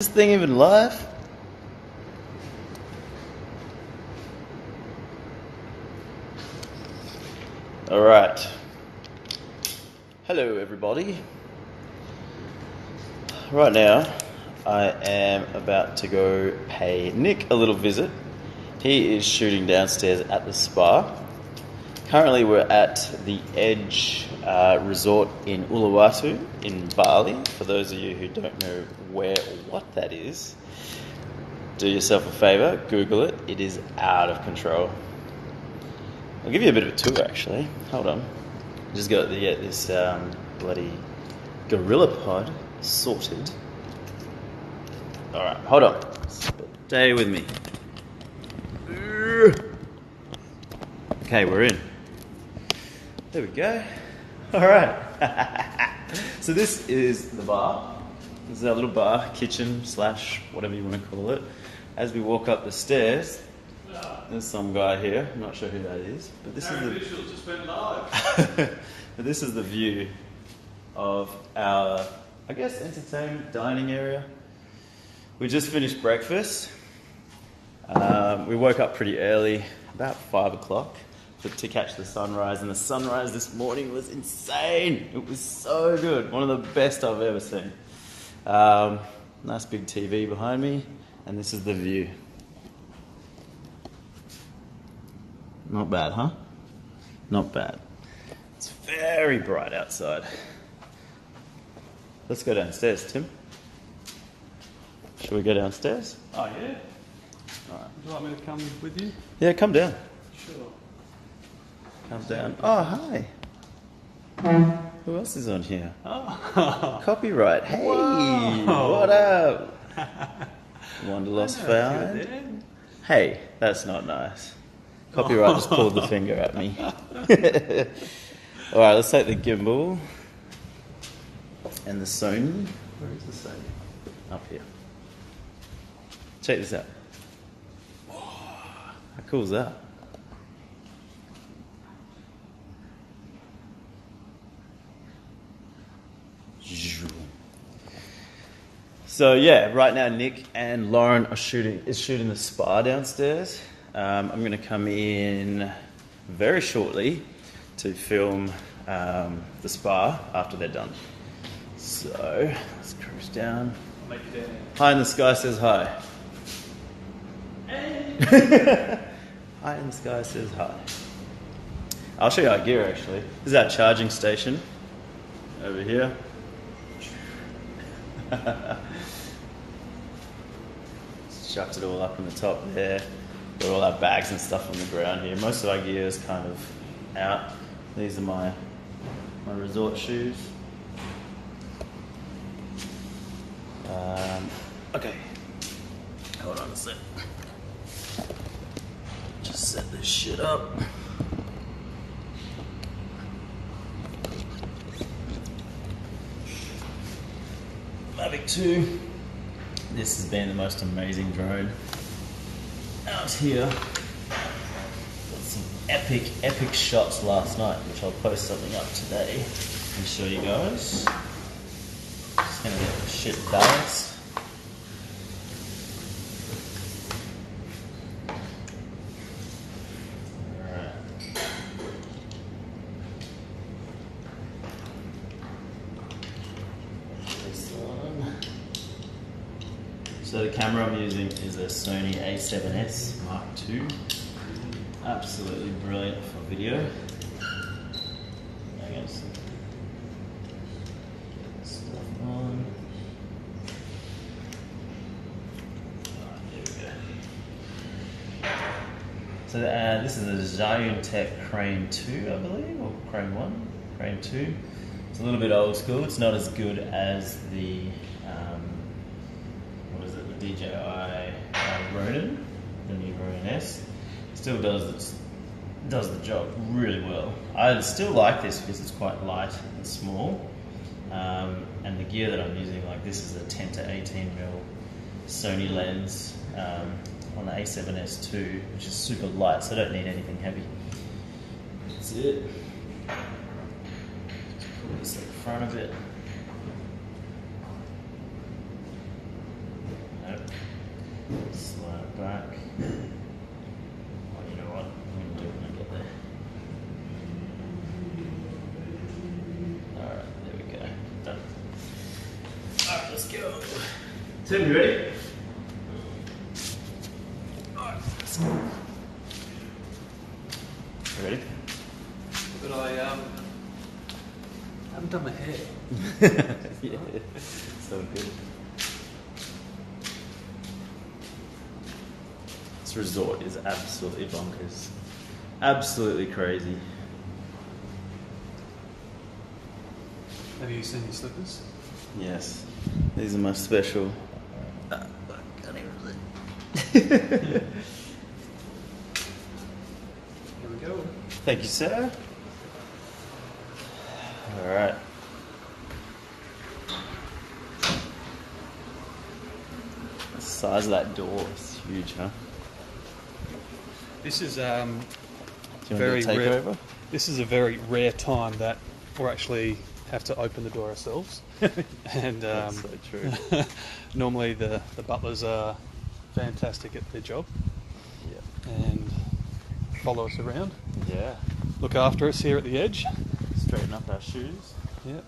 This thing even live? All right. Hello, everybody. Right now, I am about to go pay Nick a little visit. He is shooting downstairs at the spa. Currently, we're at the Edge Resort in Uluwatu in Bali. For those of you who don't know where or what that is, do yourself a favor, Google it. It is out of control. I'll give you a bit of a tour, actually. Hold on. Just got to get this bloody gorilla pod sorted. All right, hold on. Stay with me. Okay, we're in. There we go. All right. So this is the bar. This is our little bar, kitchen slash whatever you want to call it. As we walk up the stairs, there's some guy here. I'm not sure who that is, but this is the UAVISUALS just went live. But this is the view of our, I guess, entertainment dining area. We just finished breakfast. We woke up pretty early, about 5 o'clock, to catch the sunrise. And the sunrise this morning was insane. It was so good. One of the best I've ever seen. Nice big TV behind me, and this is the view. Not bad, huh? Not bad. It's very bright outside. Let's go downstairs, Tim. Shall we go downstairs? Oh, yeah. All right. Would you like me to come with you? Yeah, come down. Sure. Come down. Oh, hi. Who else is on here? Oh. Copyright. Hey, Whoa. what up? Wanderlost found. Hey, that's not nice. Copyright just pulled the finger at me. All right, let's take the gimbal and the Sony. Where is the Sony? Up here. Check this out. How cool is that? So yeah, right now Nick and Lauren are shooting the spa downstairs. I'm going to come in very shortly to film the spa after they're done. So let's cruise down. I'll make it down. Hi in the sky says hi. Hey. Hi in the sky says hi. I'll show you our gear actually. This is our charging station over here. Chucked it all up in the top there. Got all our bags and stuff on the ground here. Most of our gear is kind of out. These are my resort shoes. Okay. Hold on a sec. Just set this shit up. Mavic 2. This has been the most amazing drone out here. Got some epic shots last night, which I'll post something up today and show you guys. Just gonna get the shit balanced. So the camera I'm using is a Sony A7S Mark II. Absolutely brilliant for video. I guess get this stuff on. There we go. So this is a Zhiyun Tech Crane 2, I believe, or Crane 1, Crane 2. It's a little bit old school. It's not as good as the DJI Ronin, the new Ronin S. Still does the job really well. I still like this because it's quite light and small, and the gear that I'm using, like this is a 10 to 18 mil Sony lens on the A7S II, which is super light, so I don't need anything heavy. That's it. Just put this at the front of it. back. Oh, you know what? I'm going to do it when I get there. Alright, there we go. Done. Alright, let's go. Tim, you ready? Alright, let's go. You ready? But I haven't done my hair. Yeah, so good. This resort is absolutely bonkers. Absolutely crazy. Have you seen your slippers? Yes. These are my special. Here we go. Thank you, sir. Alright. The size of that door is huge, huh? This is Do you want very to take rare. over? This is a very rare time that we'll actually have to open the door ourselves. And That's so true. normally the butlers are fantastic at their job Yeah. and follow us around, Yeah. look after us here at the edge. Straighten up our shoes. Yep.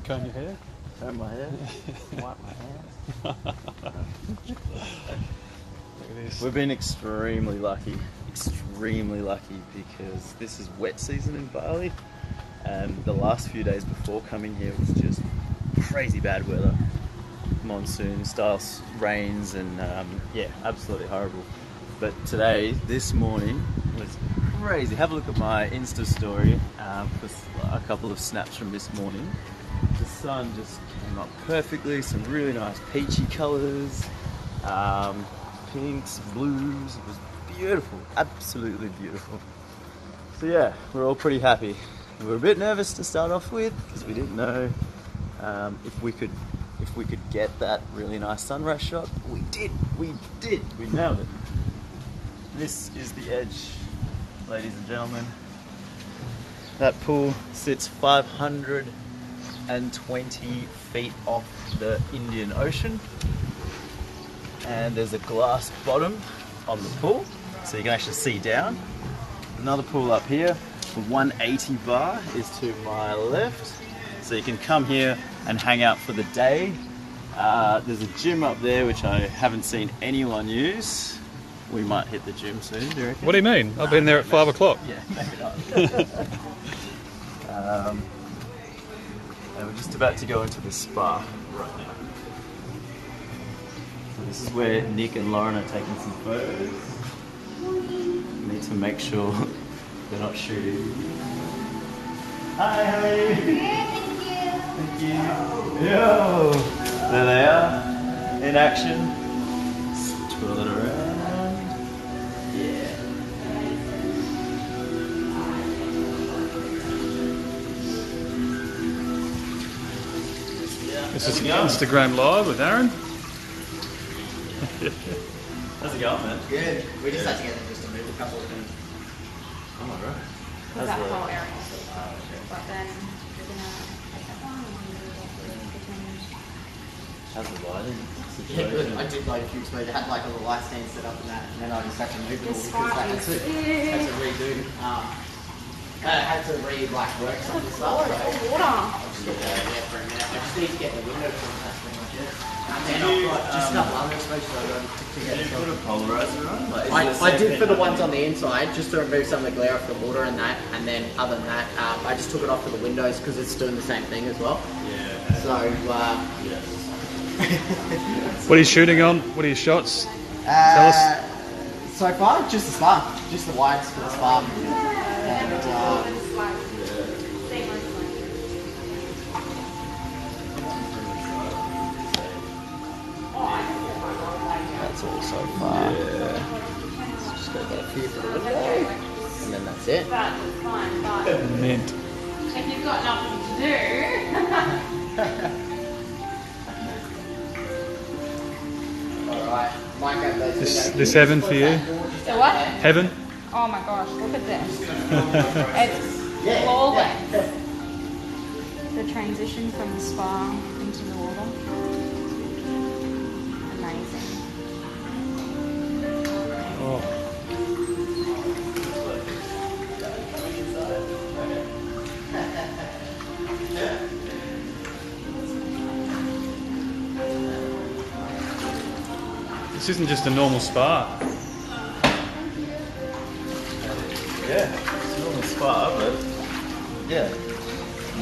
Comb your hair. Comb my hair. Wipe my hands. Look at this. We've been extremely lucky because this is wet season in Bali, and the last few days before coming here was just crazy bad weather, monsoon style rains, and yeah, absolutely horrible. But today, this morning, was crazy. Have a look at my Insta story for a couple of snaps from this morning. The sun just came up perfectly, some really nice peachy colours, pinks, blues. It was beautiful, absolutely beautiful. So yeah, we're all pretty happy. We were a bit nervous to start off with because we didn't know if we could get that really nice sunrise shot. We nailed it. This is the edge, ladies and gentlemen. That pool sits 520 feet off the Indian Ocean, and there's a glass bottom on the pool, so you can actually see down. Another pool up here, the 180 bar is to my left, so you can come here and hang out for the day. There's a gym up there which I haven't seen anyone use. We might hit the gym soon, do you reckon? What do you mean? I've been there at 5 o'clock. Yeah, maybe not. And we're just about to go into the spa right now. So this is where Nick and Lauren are taking some photos. Need to make sure they're not shooting. Hi, how are you? Thank you. Yo! There they are, in action. Just twirl it around. Yeah. This is Instagram Live with Aaron. How's it going, man? Good. We just had to get them just to move a couple of things. Oh my god. Because that whole area is so large. But then you're gonna take that one and then you're gonna How's the lighting Yeah, good. situation? I did like a few exposure. I had like all the light stands set up and that, and then I just had to move it all This because I had spot to, is had to redo. I had to work some of the stuff. So water. I'll just get there for a minute. I just need to get the window trimmed. That's pretty much it. And then Did you, I've got just enough lung exposure so I got to get Did it. you put a polarizer on? Like, is I it the did same for the thing? ones on the inside just to remove some of the glare off the water and that, and then other than that, I just took it off for the windows because it's doing the same thing as well. Yeah. So, Yes. What are you shooting on? What are your shots? Tell us. So far, just the spa, just the wides for the spa. And that's all so far. Just got that here for the window, and then that's it. That's fine, but Mint. if you've got nothing to do, Alright, might have those This heaven for you? so what? Heaven? Oh my gosh, look at this. It's flawless. The transition from the spa into the water. Amazing. This isn't just a normal spa. Yeah, it's a normal spa, but yeah,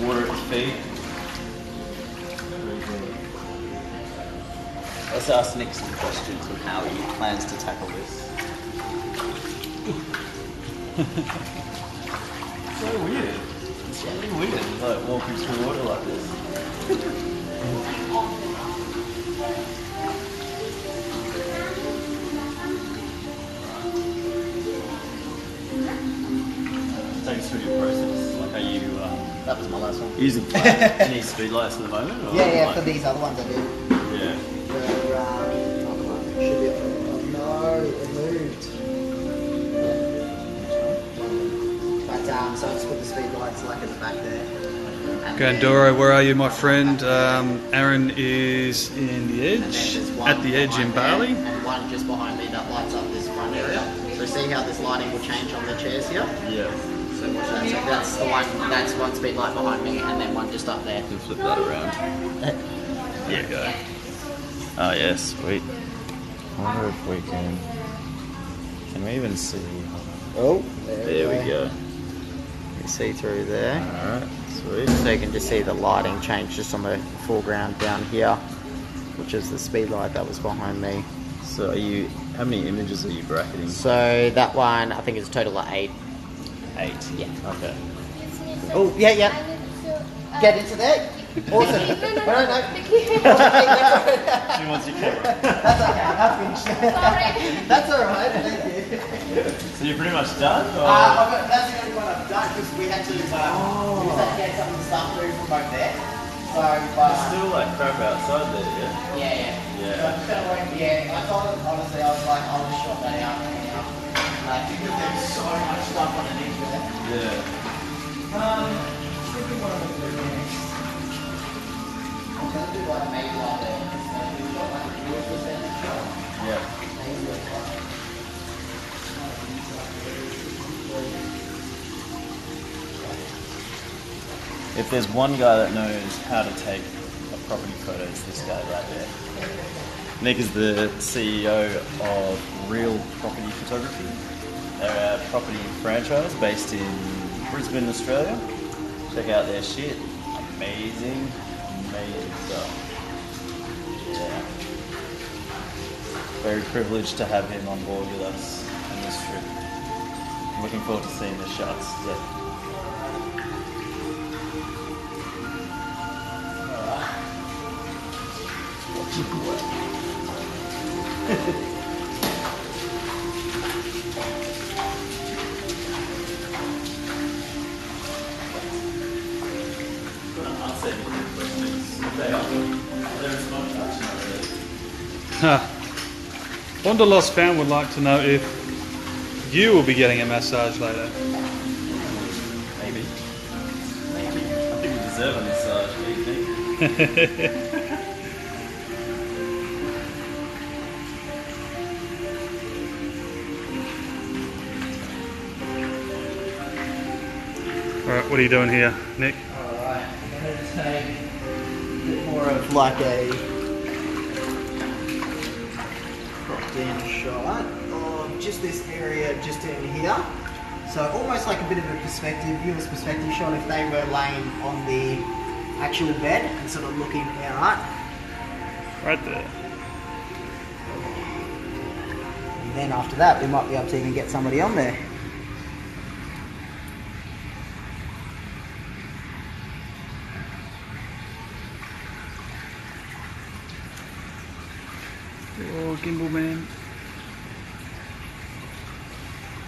water at your feet. Very good. Let's ask Nick some questions on how he plans to tackle this. So weird. It's really weird, like walking through water like this. Take us through your process. Like, are you That was my last one. using any speed lights at the moment? Or Yeah, like, for these other ones I did. yeah. Should be. Oh no, it moved. But so I just put the speed lights like at the back there. And Gandoro, where are you, my friend? Aaron is in the then edge, there's one at the edge in behind Bali. there, and one just behind me that lights up this front area. So see how this lighting will change on the chairs here? Yeah. So watch that. So that's the one. That's one speed light behind me, and then one just up there. You can flip that around. There you go. Oh yeah, sweet. I wonder if we can we even see? Oh, There we go. You see through there. Alright, sweet. So you can just see the lighting change just on the foreground down here, which is the speed light that was behind me. So how many images are you bracketing? So that one, I think it's a total of 8. 8. Yeah. Okay. Oh, yeah. Get into there. Awesome. No. She wants your camera. That's okay. I'll finish. Sorry. That's alright. Thank you. So you're pretty much done? Or? That's the only one I've done because we had to use that to get some of the stuff moved from over there. So, There's still like crap outside there, yeah? yeah. Yeah. So I'm just gonna wait. Yeah, I told him honestly, I was like, I'll just shot that out. Like, because there's so much stuff underneath there. Yeah. Thinking what I'm gonna do next. I'm gonna do like maybe like a shot, like a 40% shot. Yeah. Maybe like. If there's one guy that knows how to take a property photo, it's this guy right there. Nick is the CEO of Real Property Photography. They're a property franchise based in Brisbane, Australia. Check out their shit. Amazing stuff. Yeah. Very privileged to have him on board with us on this trip. Looking forward to seeing the shots. Yeah. Wanderlost fan would like to know if you will be getting a massage later. Maybe. I think you deserve a massage, don't you think? Alright, what are you doing here, Nick? Alright, I'm going to take a bit more of like a cropped in shot of just this area just in here. So almost like a bit of a viewer's perspective shot if they were laying on the actual bed and sort of looking out. Right there. And then after that we might be able to even get somebody on there. Oh, gimbal man.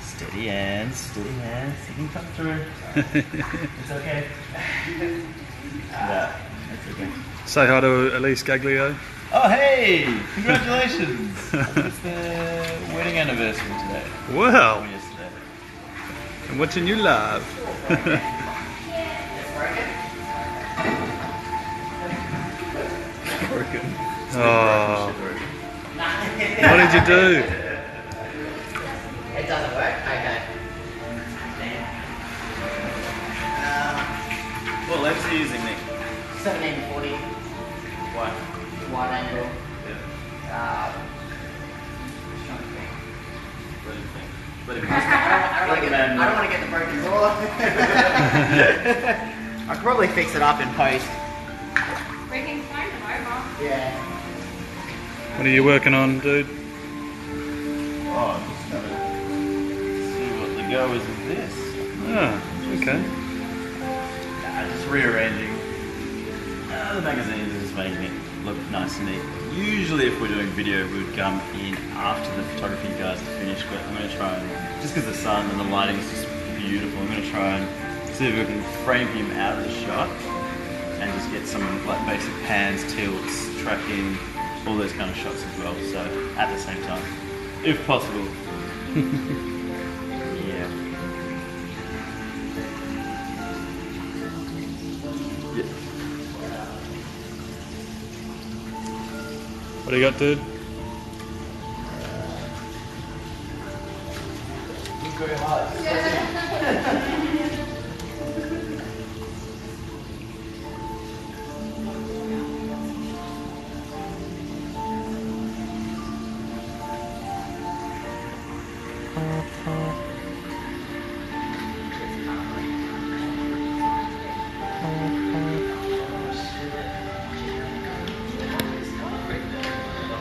Steady hands, you can come through. It's okay. Yeah, that's okay. Say hi to Elise Gaglio. Oh hey! Congratulations! It's the wedding anniversary today. Wow. Or yesterday. I'm watching you live. Broken. Oh. What did you do? It doesn't work? Okay. What lens are you using, Nick? 1740 Why? wide angle. Yeah. But if I don't want to get the broken door. I could probably fix it up in post. We can phone them over. Yeah. What are you working on, dude? Oh, I'm just gonna see what the go is with this. Ah, okay. Just rearranging the magazines and just making it look nice and neat. Usually if we're doing video we would come in after the photography guys are finished, but I'm going to try and, just because the sun and the lighting is just beautiful, I'm going to try and see if we can frame him out of the shot and just get some like basic pans, tilts, tracking, all those kind of shots as well, so at the same time, if possible. Yeah. What do you got, dude? Very hard.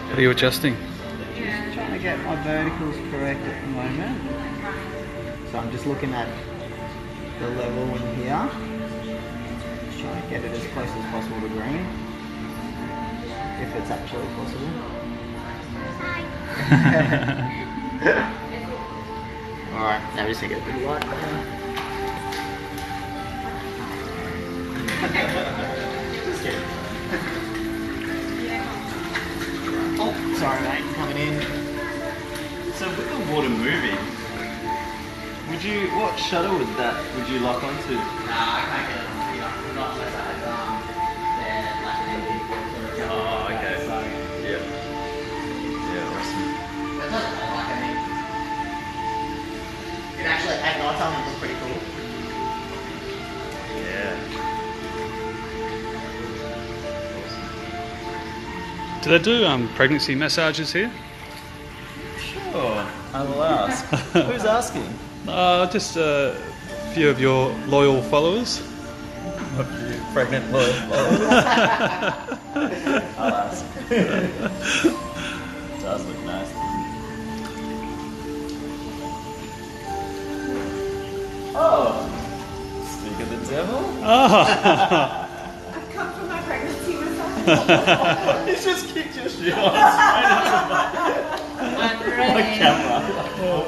What are you adjusting? Just trying to get my verticals correct at the moment. So I'm just looking at the level in here. Just trying to get it as close as possible to green. If it's actually possible. Alright, now we just need to get a bit of light there. Just kidding. Oh, sorry mate, coming in. So with the water moving, what shutter would you lock onto? Nah, I can't get it on here. Not unless I had like an LED. Oh, okay. Yeah. Yeah, awesome. That doesn't look like anything. It actually, at night time, it looks pretty cool. Yeah. Do they do pregnancy massages here? Sure, I will ask. Who's asking? Just a few of your loyal followers. A few pregnant loyal followers. I'll ask. It does look nice. Oh, speak of the devil. I've come for my pregnancy massage. He's just kicked your shit on I'm the ready. camera.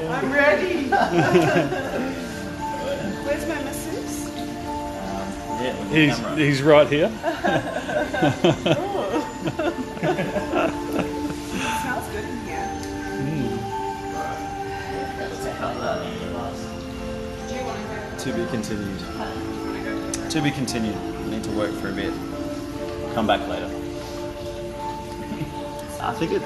I'm ready. Where's my masseuse? Yeah, with the camera. He's right here. It smells good in here. To be continued. To be continued. I need to work for a bit. Come back later. I think it